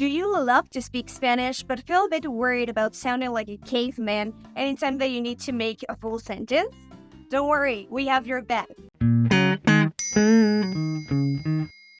Do you love to speak Spanish but feel a bit worried about sounding like a caveman anytime that you need to make a full sentence? Don't worry, we have your back.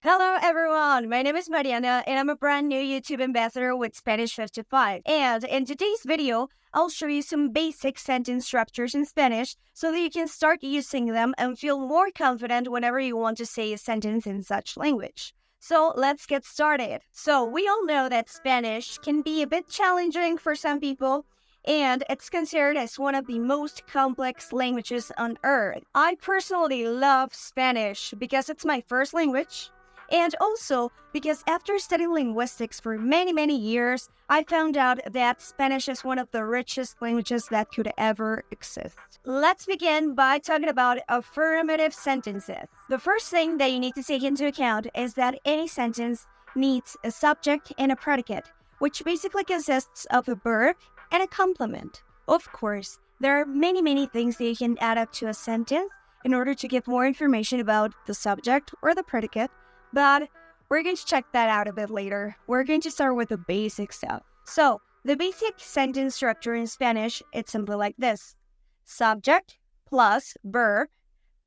Hello everyone, my name is Mariana and I'm a brand new YouTube ambassador with Spanish 55. And in today's video, I'll show you some basic sentence structures in Spanish so that you can start using them and feel more confident whenever you want to say a sentence in such language. So let's get started. So we all know that Spanish can be a bit challenging for some people, and it's considered as one of the most complex languages on earth. I personally love Spanish because it's my first language, and also because after studying linguistics for many years, I found out that Spanish is one of the richest languages that could ever exist. Let's begin by talking about affirmative sentences. The first thing that you need to take into account is that any sentence needs a subject and a predicate, which basically consists of a verb and a complement. Of course, there are many things that you can add up to a sentence in order to give more information about the subject or the predicate, but we're going to check that out a bit later. We're going to start with the basic stuff. So, the basic sentence structure in Spanish, it's simply like this. Subject plus verb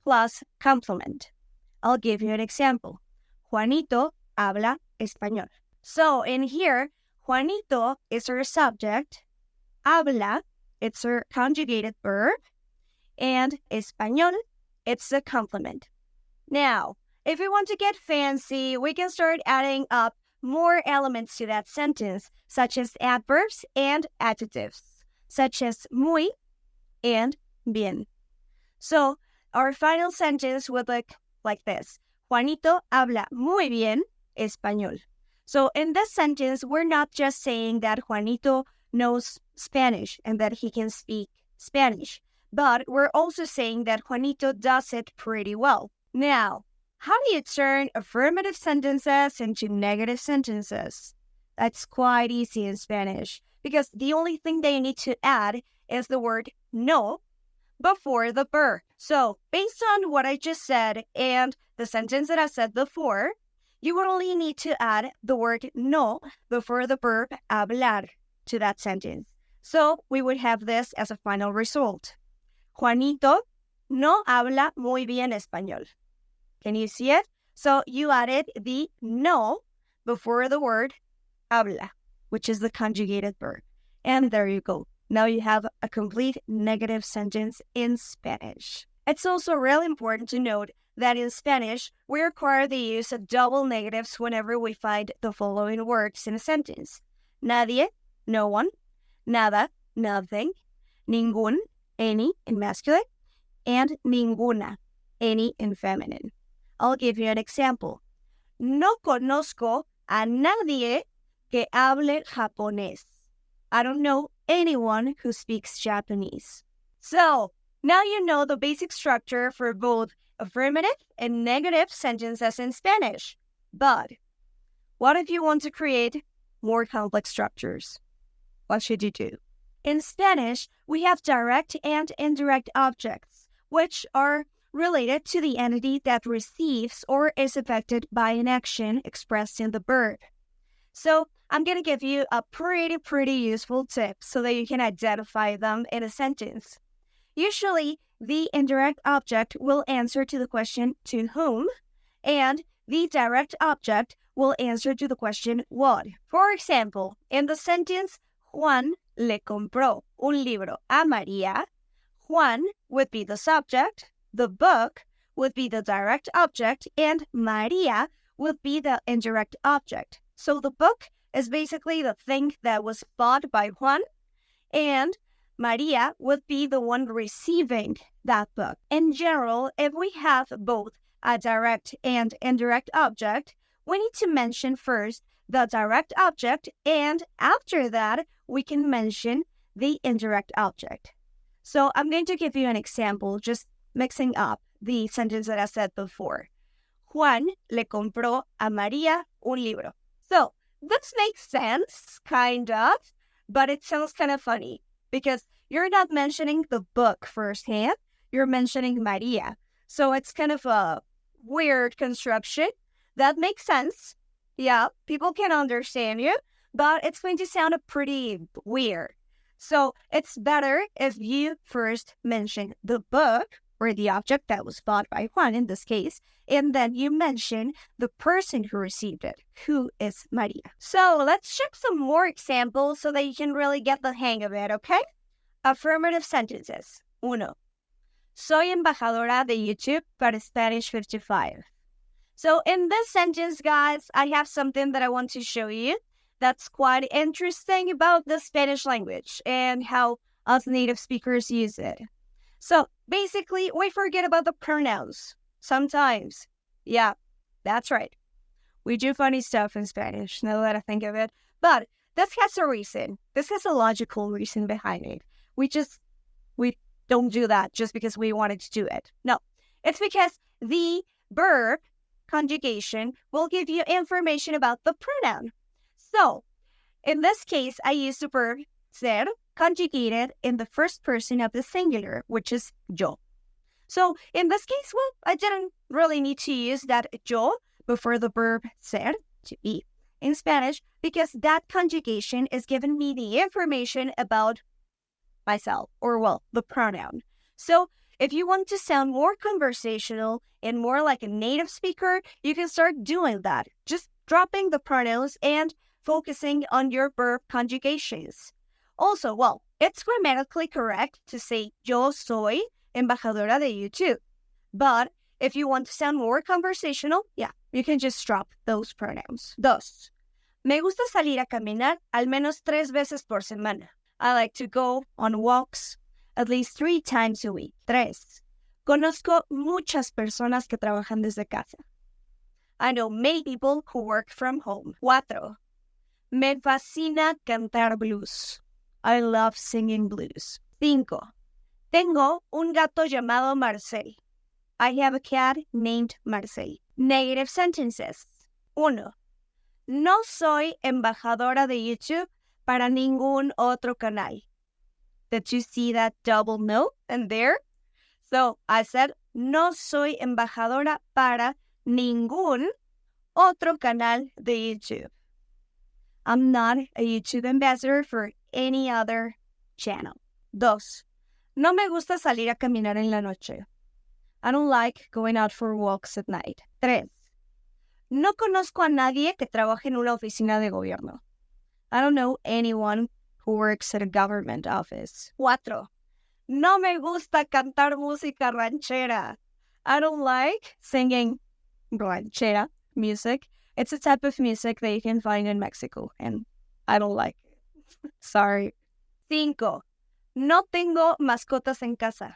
plus complement. I'll give you an example. Juanito habla español. So, in here, Juanito is our subject, habla, it's our conjugated verb, and español, it's the complement. Now, if we want to get fancy, we can start adding up more elements to that sentence, such as adverbs and adjectives, such as muy and bien. So, our final sentence would look like this. Juanito habla muy bien español. So, in this sentence, we're not just saying that Juanito knows Spanish and that he can speak Spanish, but we're also saying that Juanito does it pretty well. Now, how do you turn affirmative sentences into negative sentences? That's quite easy in Spanish because the only thing that you need to add is the word no before the verb. So, based on what I just said and the sentence that I said before, you would only need to add the word no before the verb hablar to that sentence. So, we would have this as a final result. Juanito no habla muy bien español. Can you see it? So you added the no before the word habla, which is the conjugated verb. And there you go. Now you have a complete negative sentence in Spanish. It's also really important to note that in Spanish, we require the use of double negatives whenever we find the following words in a sentence. Nadie, no one. Nada, nothing. Ningún, any in masculine. And ninguna, any in feminine. I'll give you an example. No conozco a nadie que hable japonés. I don't know anyone who speaks Japanese. So, now you know the basic structure for both affirmative and negative sentences in Spanish. But, what if you want to create more complex structures? What should you do? In Spanish, we have direct and indirect objects, which are related to the entity that receives or is affected by an action expressed in the verb. So, I'm going to give you a pretty useful tip so that you can identify them in a sentence. Usually, the indirect object will answer to the question to whom, and the direct object will answer to the question what. For example, in the sentence, Juan le compró un libro a María, Juan would be the subject, the book would be the direct object, and María would be the indirect object. So the book is basically the thing that was bought by Juan, and María would be the one receiving that book. In general, if we have both a direct and indirect object, we need to mention first the direct object, and after that, we can mention the indirect object. So I'm going to give you an example, just mixing up the sentence that I said before. Juan le compró a María un libro. So, this makes sense, kind of, but it sounds kind of funny because you're not mentioning the book firsthand, you're mentioning María. So it's kind of a weird construction. That makes sense, Yeah, people can understand you, but it's going to sound pretty weird. So it's better if you first mention the book or the object that was bought by Juan in this case, and then you mention the person who received it, who is Maria. So let's check some more examples so that you can really get the hang of it, okay? Affirmative sentences. Uno. Soy embajadora de YouTube para Spanish 55. So in this sentence, guys, I have something that I want to show you that's quite interesting about the Spanish language and how us native speakers use it. So basically, we forget about the pronouns sometimes. Yeah, that's right. We do funny stuff in Spanish, now that I think of it. But this has a reason. This has a logical reason behind it. We don't do that just because we wanted to do it. No, it's because the verb conjugation will give you information about the pronoun. So, in this case, I use the verb ser conjugated in the first person of the singular, which is yo. So, in this case, well, I didn't really need to use that yo before the verb ser, to be, in Spanish, because that conjugation is giving me the information about myself, or well, the pronoun. So, if you want to sound more conversational and more like a native speaker, you can start doing that. Just dropping the pronouns and focusing on your verb conjugations. Also, well, it's grammatically correct to say yo soy embajadora de YouTube. But if you want to sound more conversational, yeah, you can just drop those pronouns. Dos. Me gusta salir a caminar al menos 3 veces por semana. I like to go on walks at least 3 times a week. 3. Conozco muchas personas que trabajan desde casa. I know many people who work from home. 4. Me fascina cantar blues. I love singing blues. 5. Tengo un gato llamado Marcel. I have a cat named Marcel. Negative sentences. 1. No soy embajadora de YouTube para ningún otro canal. Did you see that double no in there? So I said, no soy embajadora para ningún otro canal de YouTube. I'm not a YouTube ambassador for any other channel. 2. No me gusta salir a caminar en la noche. I don't like going out for walks at night. 3. No conozco a nadie que trabaje en una oficina de gobierno. I don't know anyone who works at a government office. 4. No me gusta cantar música ranchera. I don't like singing ranchera music. It's a type of music that you can find in Mexico, and I don't like it. Sorry. 5. No tengo mascotas en casa.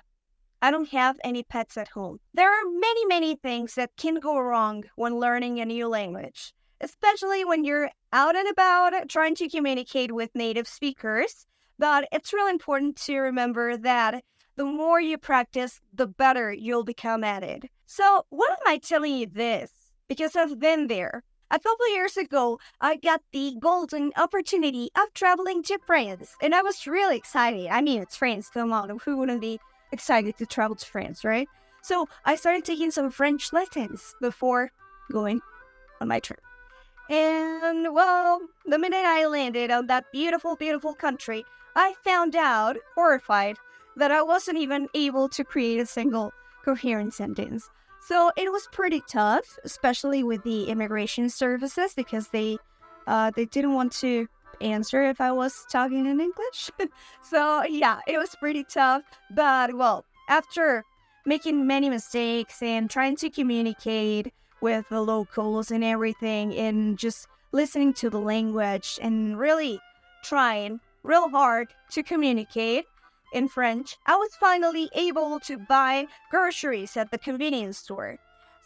I don't have any pets at home. There are many things that can go wrong when learning a new language, especially when you're out and about trying to communicate with native speakers. But it's really important to remember that the more you practice, the better you'll become at it. So why am I telling you this? Because I've been there. A couple years ago, I got the golden opportunity of traveling to France, and I was really excited. I mean, it's France, come on, who wouldn't be excited to travel to France, right? So I started taking some French lessons before going on my trip. And, well, the minute I landed on that beautiful country, I found out, horrified, that I wasn't even able to create a single coherent sentence. So it was pretty tough, especially with the immigration services, because they didn't want to answer if I was talking in English. So yeah, it was pretty tough. But well, after making many mistakes and trying to communicate with the locals and everything, and just listening to the language and really trying real hard to communicate in French, I was finally able to buy groceries at the convenience store.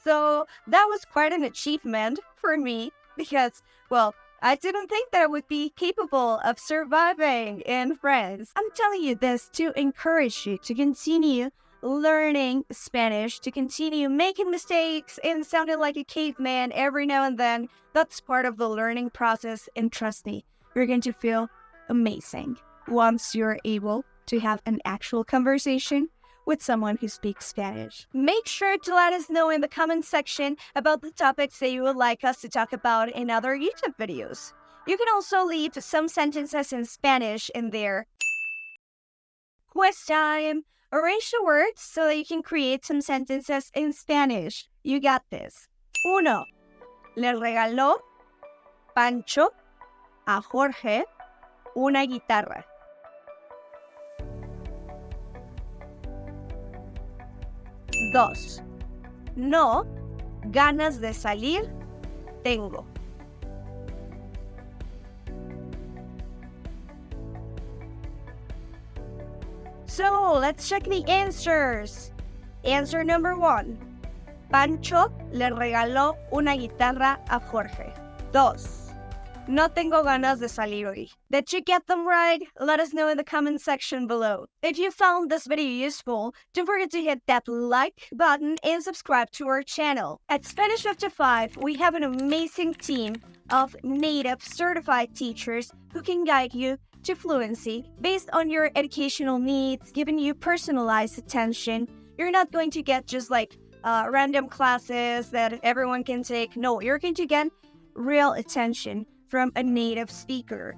So that was quite an achievement for me because, well, I didn't think that I would be capable of surviving in France. I'm telling you this to encourage you to continue learning Spanish, to continue making mistakes and sounding like a caveman every now and then. That's part of the learning process, and trust me, you're going to feel amazing once you're able to have an actual conversation with someone who speaks Spanish. Make sure to let us know in the comment section about the topics that you would like us to talk about in other YouTube videos. You can also leave some sentences in Spanish in there. Quiz time! Arrange the words so that you can create some sentences in Spanish. You got this. 1. Le regaló Pancho a Jorge una guitarra. 2. No ganas de salir tengo. So, let's check the answers. Answer number 1. Pancho le regaló una guitarra a Jorge. 2. No tengo ganas de salir hoy. Did you get them right? Let us know in the comment section below. If you found this video useful, don't forget to hit that like button and subscribe to our channel. At Spanish 55, we have an amazing team of native certified teachers who can guide you to fluency based on your educational needs, giving you personalized attention. You're not going to get just like random classes that everyone can take. No, you're going to get real attention from a native speaker.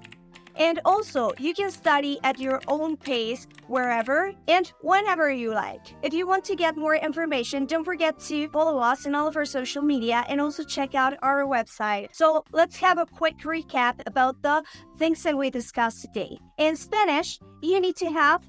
And also, you can study at your own pace wherever and whenever you like. If you want to get more information, don't forget to follow us on all of our social media and also check out our website. So let's have a quick recap about the things that we discussed today. In Spanish, you need to have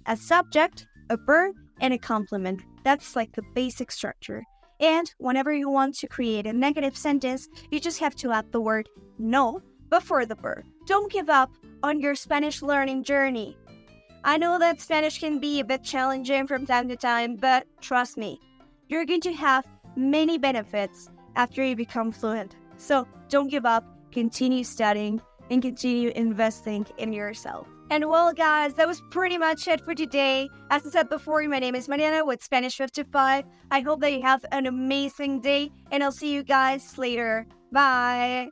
a subject, a verb, and a complement. That's like the basic structure. And whenever you want to create a negative sentence, you just have to add the word no before the verb. Don't give up on your Spanish learning journey. I know that Spanish can be a bit challenging from time to time, but trust me, you're going to have many benefits after you become fluent. So don't give up, continue studying, and continue investing in yourself. And well, guys, that was pretty much it for today. As I said before, my name is Mariana with Spanish 55. I hope that you have an amazing day, and I'll see you guys later. Bye!